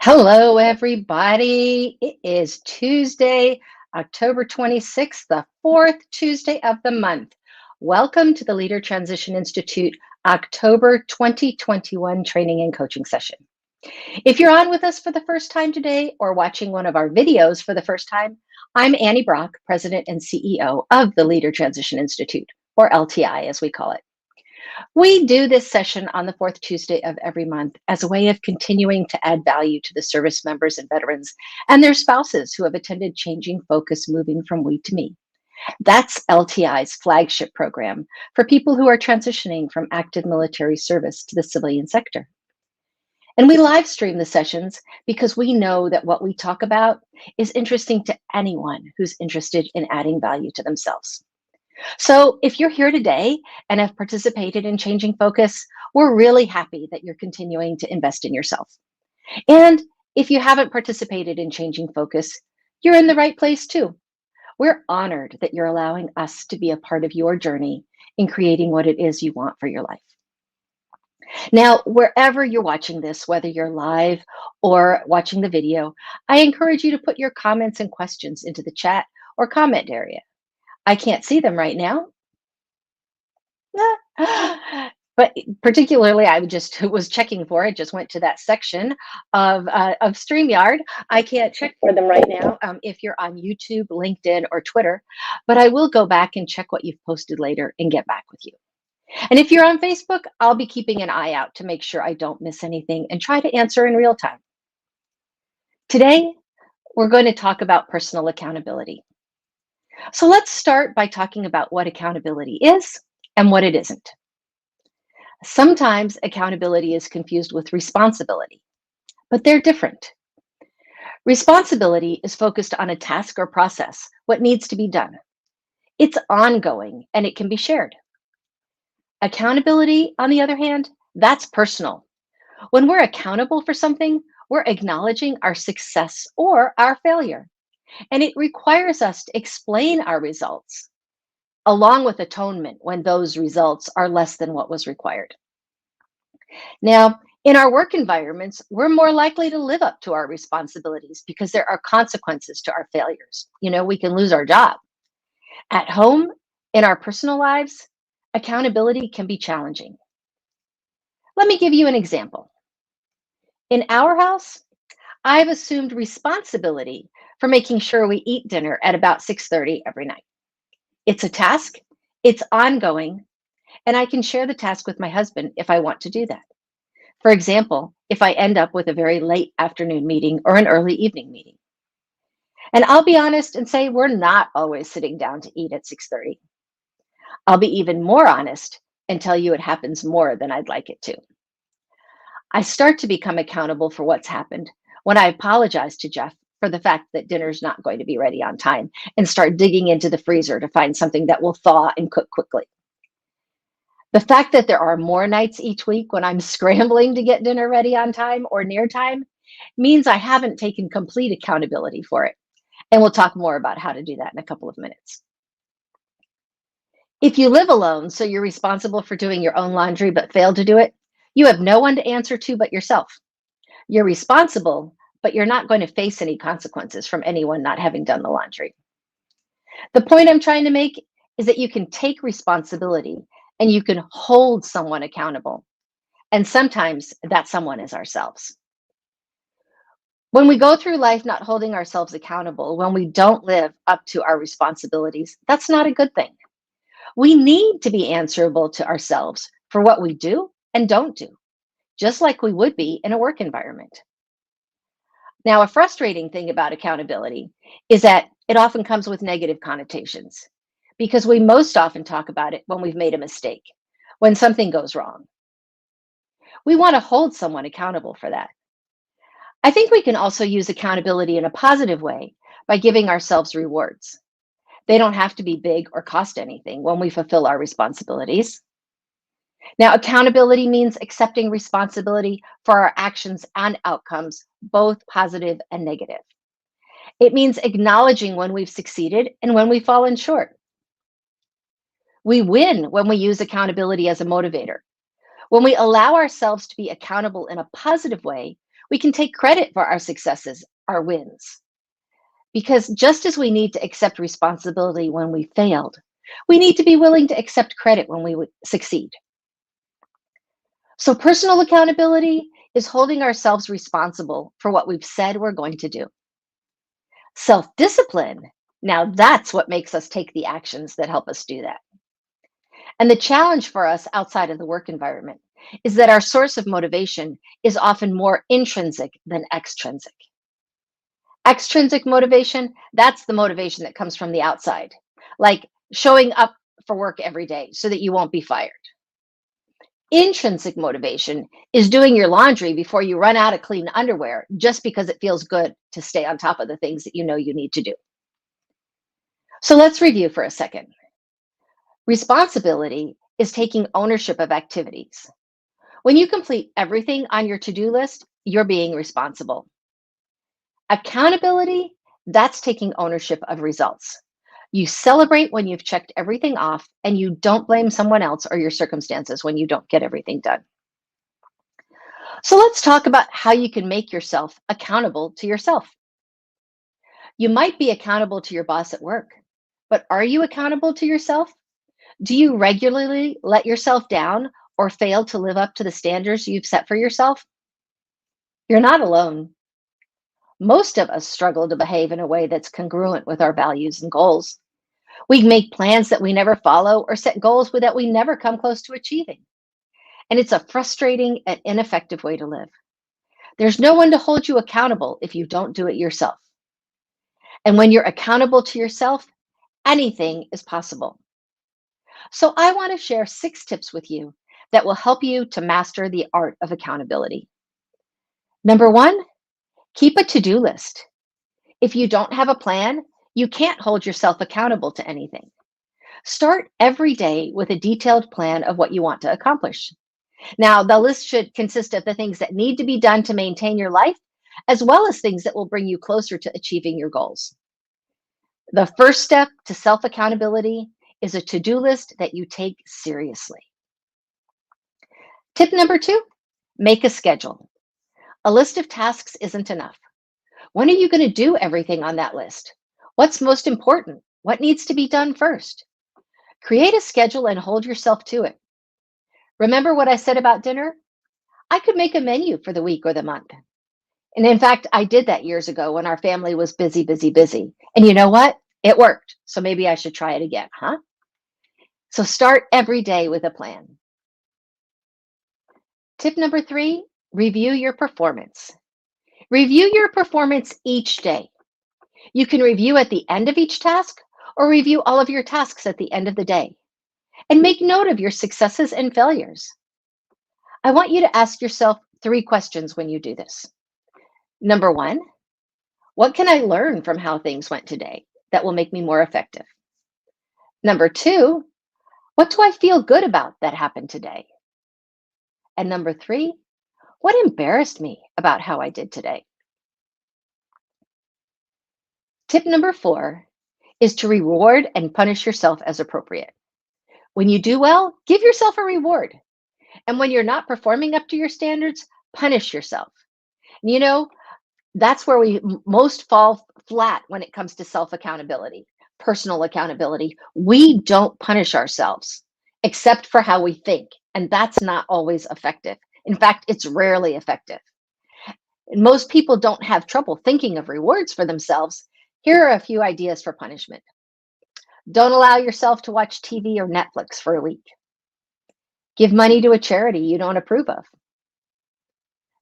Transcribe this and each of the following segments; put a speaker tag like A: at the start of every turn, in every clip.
A: Hello, everybody. It is Tuesday, October 26th, the fourth Tuesday of the month. Welcome to the Leader Transition Institute October 2021 training and coaching session. If you're on with us for the first time today or watching one of our videos for the first time, I'm Annie Brock, President and CEO of the Leader Transition Institute, or LTI as we call it. We do this session on the fourth Tuesday of every month as a way of continuing to add value to the service members and veterans and their spouses who have attended Changing Focus Moving from We to Me. That's LTI's flagship program for people who are transitioning from active military service to the civilian sector. And we live stream the sessions because we know that what we talk about is interesting to anyone who's interested in adding value to themselves. So if you're here today and have participated in Changing Focus, we're really happy that you're continuing to invest in yourself. And if you haven't participated in Changing Focus, you're in the right place too. We're honored that you're allowing us to be a part of your journey in creating what it is you want for your life. Now, wherever you're watching this, whether you're live or watching the video, I encourage you to put your comments and questions into the chat or comment area. I can't see them right now. But particularly, I just was checking for it. Just went to that section of StreamYard. I can't check for them right now if you're on YouTube, LinkedIn, or Twitter. But I will go back and check what you've posted later and get back with you. And if you're on Facebook, I'll be keeping an eye out to make sure I don't miss anything and try to answer in real time. Today, we're going to talk about personal accountability. So let's start by talking about what accountability is and what it isn't. Sometimes accountability is confused with responsibility, but they're different. Responsibility is focused on a task or process, what needs to be done. It's ongoing and it can be shared. Accountability, on the other hand, that's personal. When we're accountable for something, we're acknowledging our success or our failure, and it requires us to explain our results, along with atonement when those results are less than what was required. Now, in our work environments, we're more likely to live up to our responsibilities because there are consequences to our failures. We can lose our job. At home, in our personal lives, accountability can be challenging. Let me give you an example. In our house, I've assumed responsibility for making sure we eat dinner at about 6:30 every night. It's a task, it's ongoing, and I can share the task with my husband if I want to do that. For example, if I end up with a very late afternoon meeting or an early evening meeting. And I'll be honest and say we're not always sitting down to eat at 6:30. I'll be even more honest and tell you it happens more than I'd like it to. I start to become accountable for what's happened when I apologize to Jeff for the fact that dinner's not going to be ready on time and start digging into the freezer to find something that will thaw and cook quickly. The fact that there are more nights each week when I'm scrambling to get dinner ready on time or near time means I haven't taken complete accountability for it. And we'll talk more about how to do that in a couple of minutes. If you live alone, so you're responsible for doing your own laundry but failed to do it, you have no one to answer to but yourself. You're responsible, but you're not going to face any consequences from anyone not having done the laundry. The point I'm trying to make is that you can take responsibility and you can hold someone accountable. And sometimes that someone is ourselves. When we go through life not holding ourselves accountable, when we don't live up to our responsibilities, that's not a good thing. We need to be answerable to ourselves for what we do and don't do, just like we would be in a work environment. Now, a frustrating thing about accountability is that it often comes with negative connotations because we most often talk about it when we've made a mistake, when something goes wrong. We want to hold someone accountable for that. I think we can also use accountability in a positive way by giving ourselves rewards. They don't have to be big or cost anything when we fulfill our responsibilities. Now, accountability means accepting responsibility for our actions and outcomes, both positive and negative. It means acknowledging when we've succeeded and when we've fallen short. We win when we use accountability as a motivator. When we allow ourselves to be accountable in a positive way, We can take credit for our successes, our wins, because just as we need to accept responsibility when we failed, we need to be willing to accept credit when we succeed. So, personal accountability is holding ourselves responsible for what we've said we're going to do. Self discipline, now that's what makes us take the actions that help us do that. And the challenge for us outside of the work environment is that our source of motivation is often more intrinsic than extrinsic. Extrinsic motivation, that's the motivation that comes from the outside, like showing up for work every day so that you won't be fired. Intrinsic motivation is doing your laundry before you run out of clean underwear just because it feels good to stay on top of the things that you know you need to do. So let's review for a second. Responsibility is taking ownership of activities. When you complete everything on your to do list, you're being responsible. Accountability, that's taking ownership of results. You celebrate when you've checked everything off, and you don't blame someone else or your circumstances when you don't get everything done. So let's talk about how you can make yourself accountable to yourself. You might be accountable to your boss at work, but are you accountable to yourself? Do you regularly let yourself down or fail to live up to the standards you've set for yourself? You're not alone. Most of us struggle to behave in a way that's congruent with our values and goals. We make plans that we never follow or set goals that we never come close to achieving. And it's a frustrating and ineffective way to live. There's no one to hold you accountable if you don't do it yourself. And when you're accountable to yourself, anything is possible. So I want to share 6 tips with you that will help you to master the art of accountability. Number 1, keep a to-do list. If you don't have a plan, you can't hold yourself accountable to anything. Start every day with a detailed plan of what you want to accomplish. Now, the list should consist of the things that need to be done to maintain your life, as well as things that will bring you closer to achieving your goals. The first step to self accountability is a to do list that you take seriously. Tip number 2, make a schedule. A list of tasks isn't enough. When are you going to do everything on that list? What's most important? What needs to be done first? Create a schedule and hold yourself to it. Remember what I said about dinner? I could make a menu for the week or the month. And in fact, I did that years ago when our family was busy, busy, busy. And you know what? It worked. So maybe I should try it again, huh? So start every day with a plan. Tip number 3, review your performance. Review your performance each day. You can review at the end of each task or review all of your tasks at the end of the day. And make note of your successes and failures. I want you to ask yourself 3 questions when you do this. Number 1, what can I learn from how things went today that will make me more effective? Number 2, what do I feel good about that happened today? And number 3, what embarrassed me about how I did today? Tip number 4 is to reward and punish yourself as appropriate. When you do well, give yourself a reward. And when you're not performing up to your standards, punish yourself. You know, that's where we most fall flat when it comes to self accountability, personal accountability. We don't punish ourselves except for how we think. And that's not always effective. In fact, it's rarely effective. And most people don't have trouble thinking of rewards for themselves. Here are a few ideas for punishment. Don't allow yourself to watch TV or Netflix for a week. Give money to a charity you don't approve of.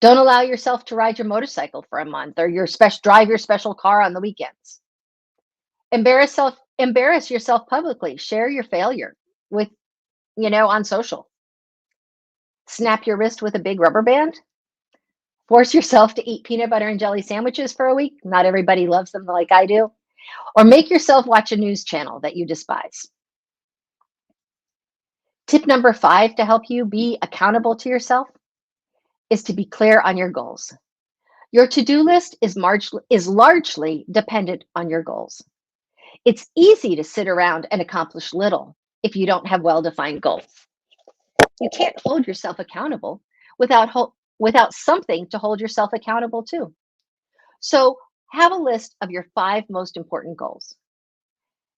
A: Don't allow yourself to ride your motorcycle for a month or drive your special car on the weekends. Embarrass yourself publicly. Share your failure with, on social. Snap your wrist with a big rubber band. Force yourself to eat peanut butter and jelly sandwiches for a week. Not everybody loves them like I do. Or make yourself watch a news channel that you despise. Tip number 5 to help you be accountable to yourself is to be clear on your goals. Your to-do list is largely dependent on your goals. It's easy to sit around and accomplish little if you don't have well-defined goals. You can't hold yourself accountable without without something to hold yourself accountable to. So, have a list of your 5 most important goals.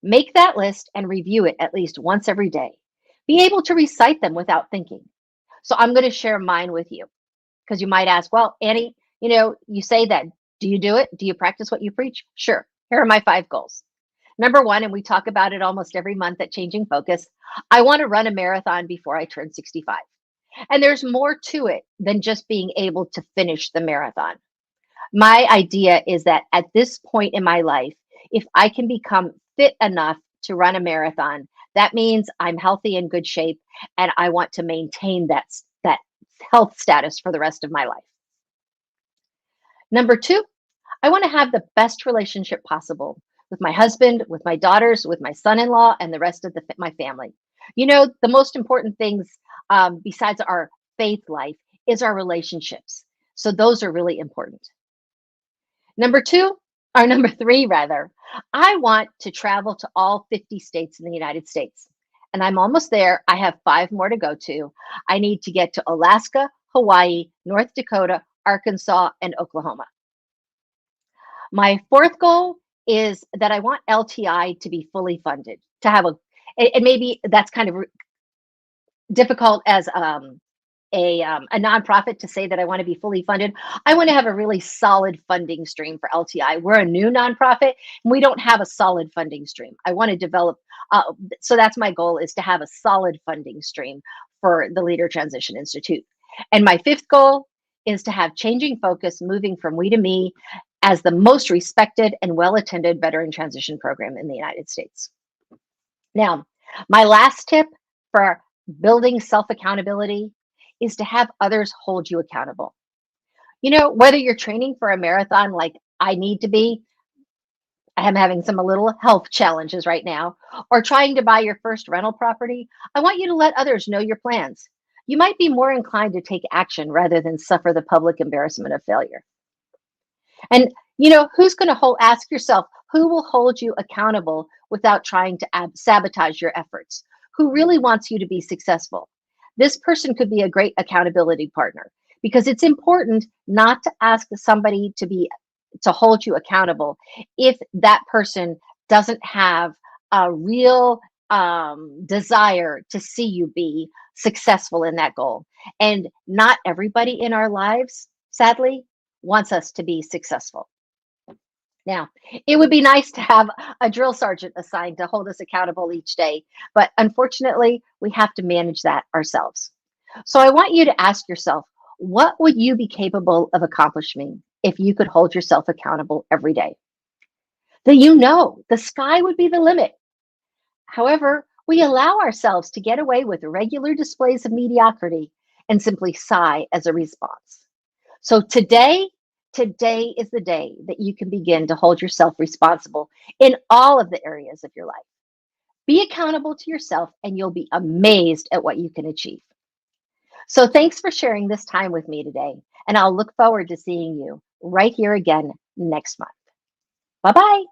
A: Make that list and review it at least once every day. Be able to recite them without thinking. So, I'm going to share mine with you because you might ask, well, Annie, you say that. Do you do it? Do you practice what you preach? Sure. Here are my 5 goals. Number one, and we talk about it almost every month at Changing Focus, I want to run a marathon before I turn 65. And there's more to it than just being able to finish the marathon. My idea is that at this point in my life, if I can become fit enough to run a marathon, that means I'm healthy and good shape, and I want to maintain that health status for the rest of my life. Number two, I want to have the best relationship possible with my husband, with my daughters, with my son-in-law, and the rest of my family. The most important things besides our faith life is our relationships. So those are really important. Number two, or number three, rather, I want to travel to all 50 states in the United States. And I'm almost there. I have 5 more to go to. I need to get to Alaska, Hawaii, North Dakota, Arkansas, and Oklahoma. My fourth goal is that I want LTI to be fully funded, to have and maybe that's kind of difficult as a nonprofit to say that I want to be fully funded. I want to have a really solid funding stream for LTI. We're a new nonprofit and we don't have a solid funding stream. I want to develop, so that's my goal, is to have a solid funding stream for the Leader Transition Institute. And my fifth goal is to have Changing Focus moving from we to me as the most respected and well-attended veteran transition program in the United States. Now, my last tip for building self-accountability is to have others hold you accountable. Whether you're training for a marathon like I need to be, I am having some little health challenges right now, or trying to buy your first rental property, I want you to let others know your plans. You might be more inclined to take action rather than suffer the public embarrassment of failure. And who's going to ask yourself, who will hold you accountable without trying to sabotage your efforts? Who really wants you to be successful? This person could be a great accountability partner, because it's important not to ask somebody to hold you accountable if that person doesn't have a real desire to see you be successful in that goal. And not everybody in our lives, sadly, wants us to be successful. Now, it would be nice to have a drill sergeant assigned to hold us accountable each day, but unfortunately, we have to manage that ourselves. So I want you to ask yourself, what would you be capable of accomplishing if you could hold yourself accountable every day? Then the sky would be the limit. However, we allow ourselves to get away with regular displays of mediocrity and simply sigh as a response. So today is the day that you can begin to hold yourself responsible in all of the areas of your life. Be accountable to yourself and you'll be amazed at what you can achieve. So thanks for sharing this time with me today, and I'll look forward to seeing you right here again next month. Bye-bye.